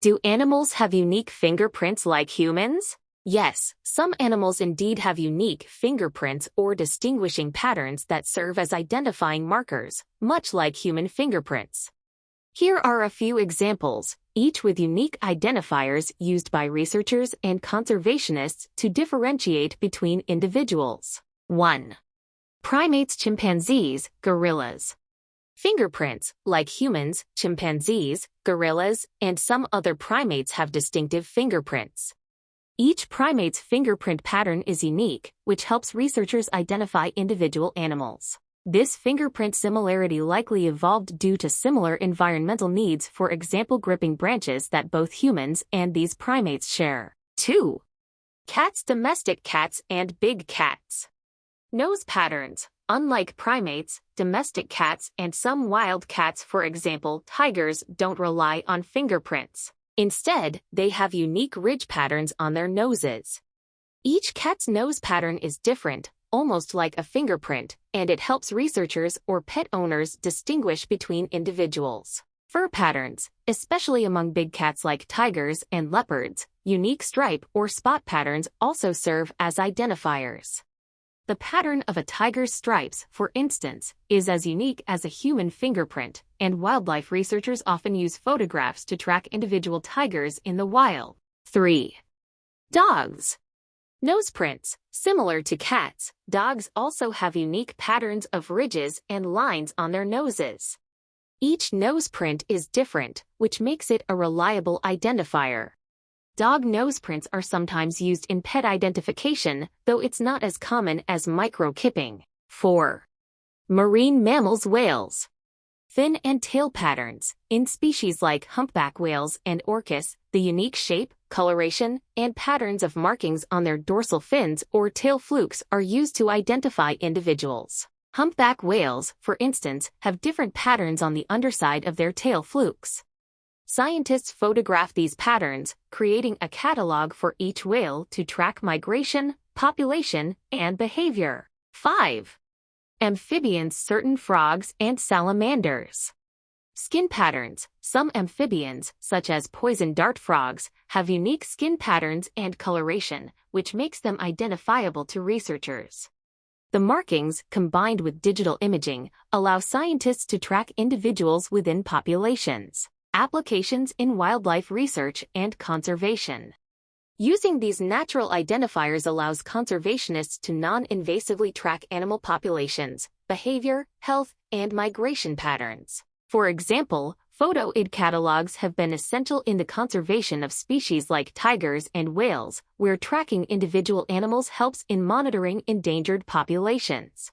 Do animals have unique fingerprints like humans? Yes, some animals indeed have unique fingerprints or distinguishing patterns that serve as identifying markers, much like human fingerprints. Here are a few examples, each with unique identifiers used by researchers and conservationists to differentiate between individuals. 1. Primates, chimpanzees, gorillas. Fingerprints, like humans, chimpanzees, gorillas, and some other primates have distinctive fingerprints. Each primate's fingerprint pattern is unique, which helps researchers identify individual animals. This fingerprint similarity likely evolved due to similar environmental needs, for example gripping branches that both humans and these primates share. 2. Cats, domestic cats and big cats. Nose patterns. Unlike primates, domestic cats and some wild cats, for example tigers, don't rely on fingerprints. Instead, they have unique ridge patterns on their noses. Each cat's nose pattern is different, almost like a fingerprint, and it helps researchers or pet owners distinguish between individuals. Fur patterns, especially among big cats like tigers and leopards, unique stripe or spot patterns also serve as identifiers. The pattern of a tiger's stripes, for instance, is as unique as a human fingerprint, and wildlife researchers often use photographs to track individual tigers in the wild. 3. Dogs. Noseprints. Similar to cats, dogs also have unique patterns of ridges and lines on their noses. Each noseprint is different, which makes it a reliable identifier. Dog noseprints are sometimes used in pet identification, though it's not as common as microchipping. 4. Marine mammals, whales. Fin and tail patterns. In species like humpback whales and orcas, the unique shape, coloration, and patterns of markings on their dorsal fins or tail flukes are used to identify individuals. Humpback whales, for instance, have different patterns on the underside of their tail flukes. Scientists photograph these patterns, creating a catalog for each whale to track migration, population, and behavior. 5. Amphibians, certain frogs and salamanders. Skin patterns. Some amphibians, such as poison dart frogs, have unique skin patterns and coloration, which makes them identifiable to researchers. The markings, combined with digital imaging, allow scientists to track individuals within populations. Applications in wildlife research and conservation. Using these natural identifiers allows conservationists to non-invasively track animal populations, behavior, health, and migration patterns. For example, photo ID catalogs have been essential in the conservation of species like tigers and whales, where tracking individual animals helps in monitoring endangered populations.